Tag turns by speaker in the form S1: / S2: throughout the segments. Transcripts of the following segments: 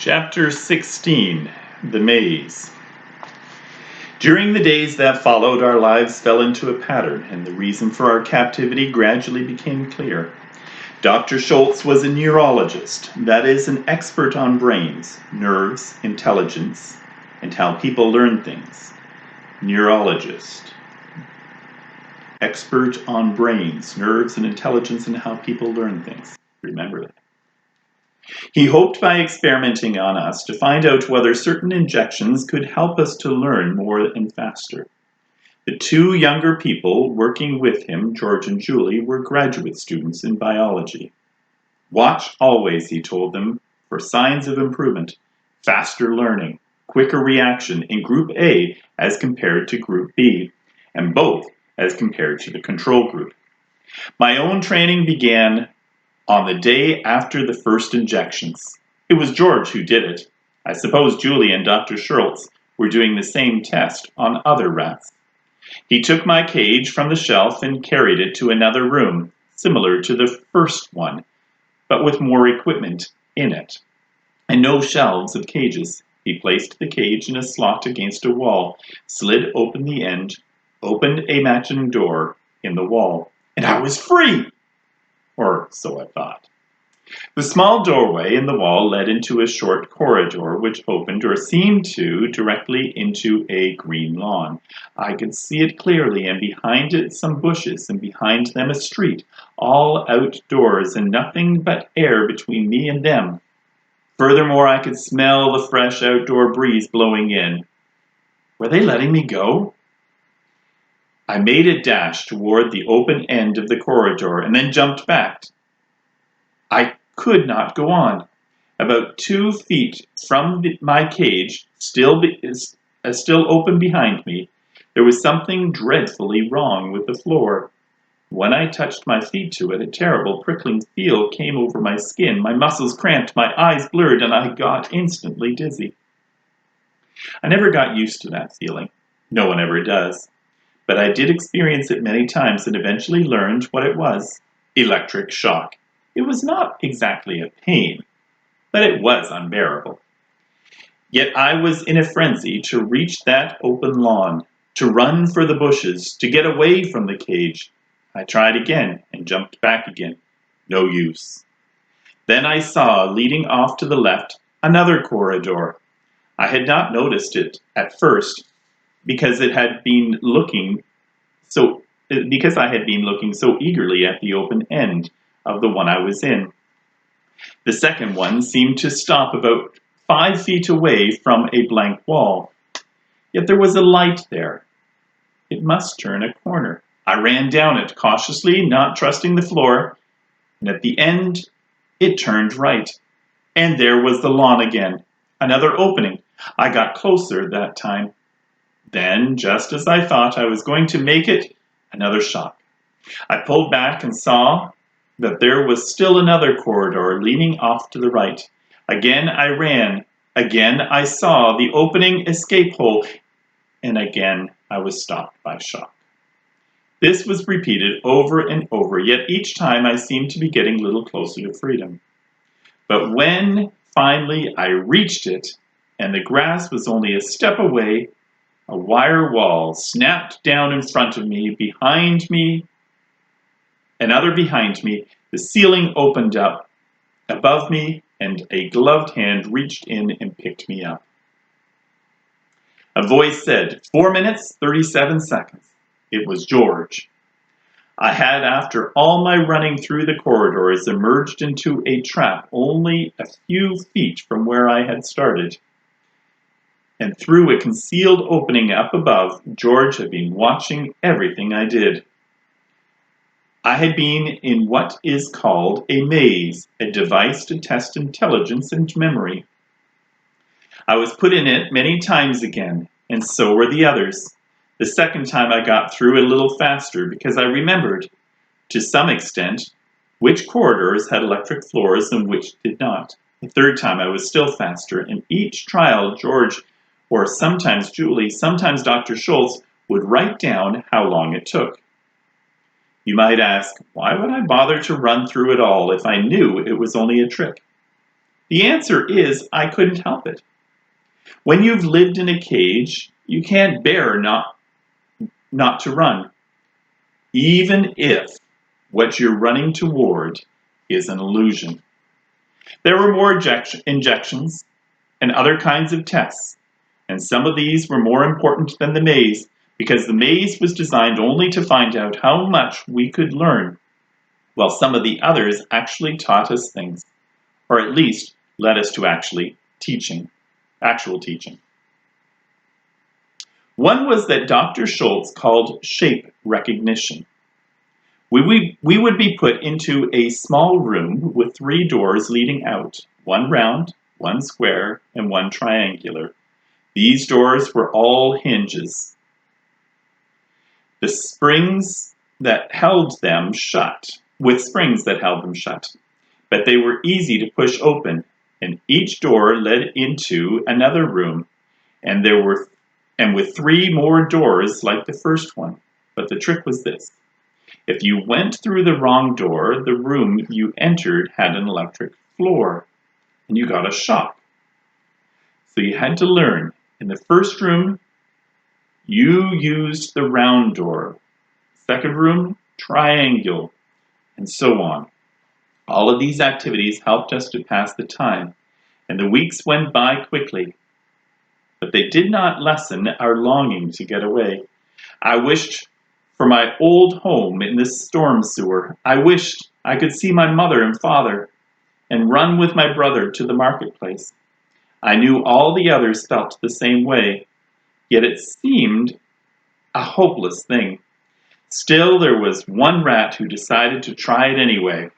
S1: Chapter 16, The Maze. During the days that followed, our lives fell into a pattern, and the reason for our captivity gradually became clear. Dr. Schultz was a neurologist, that is, an expert on brains, nerves, intelligence, and how people learn things. Neurologist. Expert on brains, nerves, and intelligence, and how people learn things. Remember that. He hoped by experimenting on us to find out whether certain injections could help us to learn more and faster. The two younger people working with him, George and Julie, were graduate students in biology. Watch always, he told them, for signs of improvement, faster learning, quicker reaction in Group A as compared to Group B, and both as compared to the control group. My own training began on the day after the first injections. It was George who did it. I suppose Julie and Dr. Schultz were doing the same test on other rats. He took my cage from the shelf and carried it to another room, similar to the first one, but with more equipment in it, and no shelves of cages. He placed the cage in a slot against a wall, slid open the end, opened a matching door in the wall, and I was free! Or so I thought. The small doorway in the wall led into a short corridor which opened or seemed to directly into a green lawn. I could see it clearly, and behind it some bushes, and behind them a street, all outdoors and nothing but air between me and them. Furthermore, I could smell the fresh outdoor breeze blowing in. Were they letting me go? I made a dash toward the open end of the corridor and then jumped back. I could not go on. About 2 feet from my cage, still open behind me, there was something dreadfully wrong with the floor. When I touched my feet to it, a terrible prickling feel came over my skin. My muscles cramped, my eyes blurred, and I got instantly dizzy. I never got used to that feeling. No one ever does. But I did experience it many times and eventually learned what it was. Electric shock. It was not exactly a pain, but it was unbearable. Yet I was in a frenzy to reach that open lawn, to run for the bushes, to get away from the cage. I tried again and jumped back again. No use. Then I saw, leading off to the left, another corridor. I had not noticed it at first, because I had been looking so eagerly at the open end of the one I was in. The second one seemed to stop about 5 feet away from a blank wall. Yet there was a light there. It must turn a corner. I ran down it cautiously, not trusting the floor, and at the end it turned right. And there was the lawn again. Another opening. I got closer that time. Then, just as I thought I was going to make it, another shock. I pulled back and saw that there was still another corridor leading off to the right. Again I ran. Again I saw the opening escape hole. And again I was stopped by shock. This was repeated over and over, yet each time I seemed to be getting a little closer to freedom. But when finally I reached it, and the grass was only a step away, a wire wall snapped down in front of me, behind me, another behind me. The ceiling opened up above me, and a gloved hand reached in and picked me up. A voice said, 4 minutes, 37 seconds. It was George. I had, after all my running through the corridors, emerged into a trap only a few feet from where I had started. And through a concealed opening up above, George had been watching everything I did. I had been in what is called a maze, a device to test intelligence and memory. I was put in it many times again, and so were the others. The second time I got through a little faster because I remembered, to some extent, which corridors had electric floors and which did not. The third time I was still faster, and each trial George, or sometimes Julie, sometimes Dr. Schultz, would write down how long it took. You might ask, why would I bother to run through it all if I knew it was only a trick? The answer is I couldn't help it. When you've lived in a cage, you can't bear not to run, even if what you're running toward is an illusion. There were more injections and other kinds of tests, and some of these were more important than the maze because the maze was designed only to find out how much we could learn, while some of the others actually taught us things, or at least led us to actual teaching. One was that Dr. Schultz called shape recognition. We would be put into a small room with 3 doors leading out, one round, one square, and one triangular. These doors were all hinges. The springs that held them shut, but they were easy to push open, and each door led into another room, and with 3 more doors like the first one. But the trick was this. If you went through the wrong door, the room you entered had an electric floor, and you got a shock. So you had to learn. In the first room, you used the round door. Second room, triangle, and so on. All of these activities helped us to pass the time, and the weeks went by quickly. But they did not lessen our longing to get away. I wished for my old home in this storm sewer. I wished I could see my mother and father and run with my brother to the marketplace. I knew all the others felt the same way, yet it seemed a hopeless thing. Still, there was one rat who decided to try it anyway.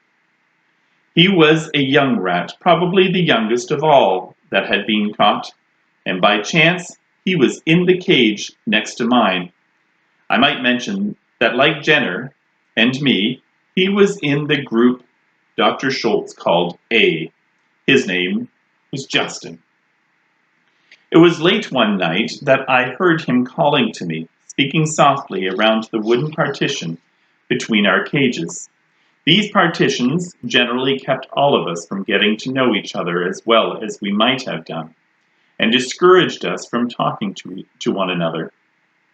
S1: He was a young rat, probably the youngest of all that had been caught, and by chance he was in the cage next to mine. I might mention that like Jenner and me, he was in the group Dr. Schultz called A. His name was Justin. It was late one night that I heard him calling to me, speaking softly around the wooden partition between our cages. These partitions generally kept all of us from getting to know each other as well as we might have done, and discouraged us from talking to one another.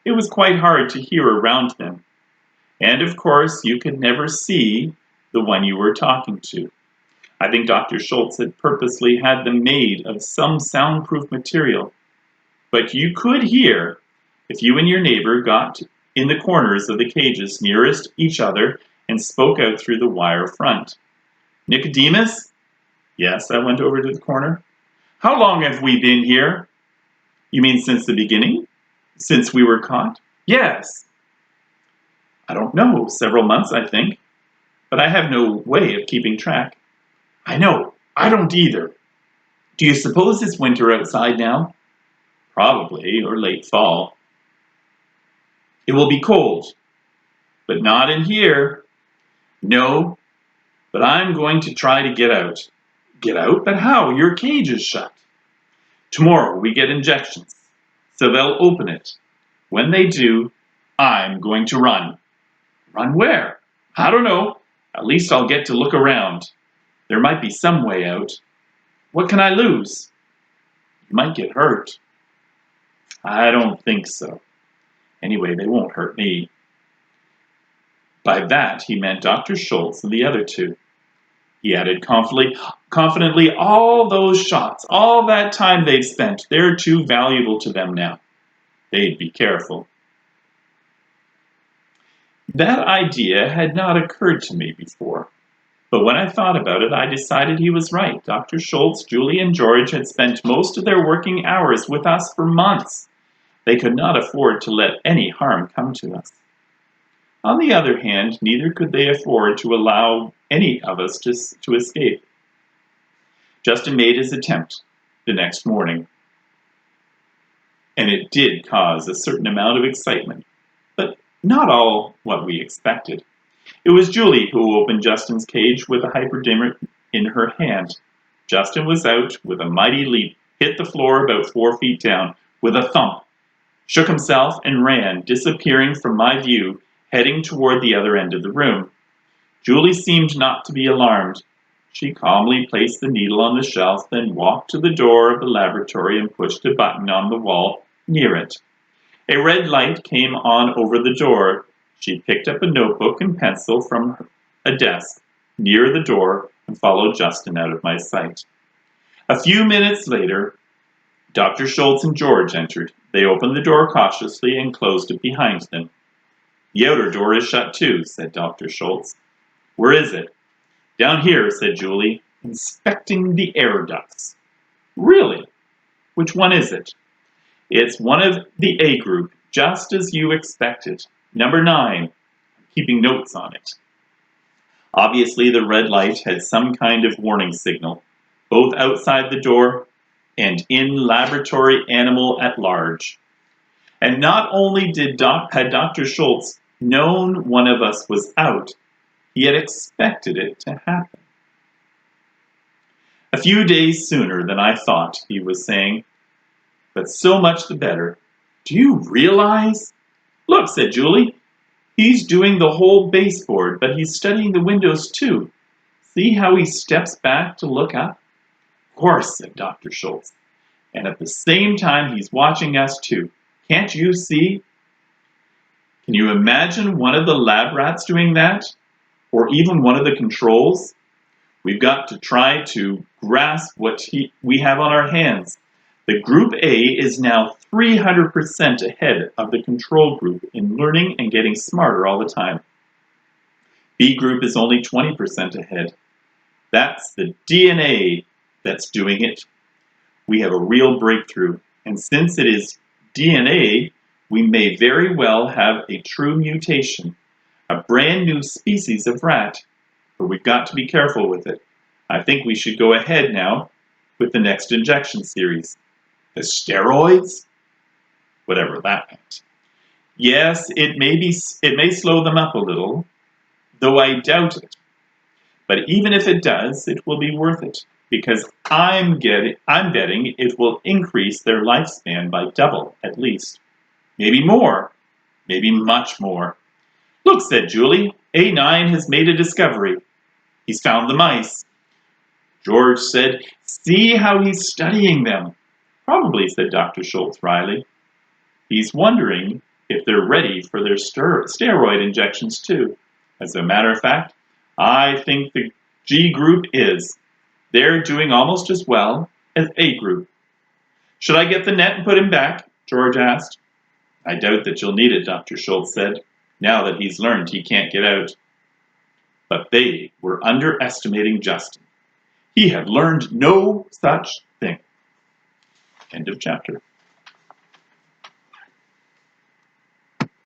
S1: It was quite hard to hear around them. And of course, you could never see the one you were talking to. I think Dr. Schultz had purposely had them made of some soundproof material. But you could hear if you and your neighbor got in the corners of the cages nearest each other and spoke out through the wire front. Nicodemus? Yes, I went over to the corner. How long have we been here? You mean since the beginning? Since we were caught? Yes. I don't know, several months, I think. But I have no way of keeping track. I know, I don't either. Do you suppose it's winter outside now? Probably, or late fall. It will be cold, but not in here. No, but I'm going to try to get out. Get out? But how? Your cage is shut. Tomorrow we get injections, so they'll open it. When they do, I'm going to run. Run where? I don't know. At least I'll get to look around. There might be some way out. What can I lose? You might get hurt. I don't think so. Anyway, they won't hurt me. By that, he meant Dr. Schultz and the other 2. He added confidently, all those shots, all that time they've spent, they're too valuable to them now. They'd be careful. That idea had not occurred to me before. But when I thought about it, I decided he was right. Dr. Schultz, Julie, and George had spent most of their working hours with us for months. They could not afford to let any harm come to us. On the other hand, neither could they afford to allow any of us to escape. Justin made his attempt the next morning, and it did cause a certain amount of excitement, but not all what we expected. It was Julie who opened Justin's cage with a hyperdimmer in her hand. Justin was out with a mighty leap, hit the floor about 4 feet down with a thump, shook himself and ran, disappearing from my view, heading toward the other end of the room. Julie seemed not to be alarmed. She calmly placed the needle on the shelf, then walked to the door of the laboratory and pushed a button on the wall near it. A red light came on over the door. She picked up a notebook and pencil from a desk near the door and followed Justin out of my sight. A few minutes later, Dr. Schultz and George entered. They opened the door cautiously and closed it behind them. "The outer door is shut too," said Dr. Schultz. "Where is it?" "Down here," said Julie, "inspecting the air ducts." "Really? Which one is it?" "It's one of the A group, just as you expected. Number 9. I'm keeping notes on it." Obviously, the red light had some kind of warning signal, both outside the door and in laboratory animal at large. And not only had Dr. Schultz known one of us was out, he had expected it to happen. "A few days sooner than I thought," he was saying, "but so much the better. Do you realize?" "Look," said Julie. "He's doing the whole baseboard, but he's studying the windows too. See how he steps back to look up?" "Of course," said Dr. Schultz. "And at the same time he's watching us too. Can't you see?" Can you imagine one of the lab rats doing that? Or even one of the controls? We've got to try to grasp what we have on our hands. The Group A is now 300% ahead of the control group in learning and getting smarter all the time. B group is only 20% ahead. That's the DNA that's doing it. We have a real breakthrough, and since it is DNA, we may very well have a true mutation, a brand new species of rat, but we've got to be careful with it. I think we should go ahead now with the next injection series. The steroids? Whatever that meant. Yes, it may slow them up a little, though I doubt it. But even if it does, it will be worth it, because I'm betting it will increase their lifespan by double at least. Maybe more, maybe much more. "Look," said Julie, "A9 has made a discovery. He's found the mice." George said, "See how he's studying them." "Probably," said Dr. Schultz wryly. "He's wondering if they're ready for their steroid injections too. As a matter of fact, I think the G group is. They're doing almost as well as A group." "Should I get the net and put him back?" George asked. "I doubt that you'll need it," Dr. Schultz said, "now that he's learned he can't get out." But they were underestimating Justin. He had learned no such thing. End of chapter.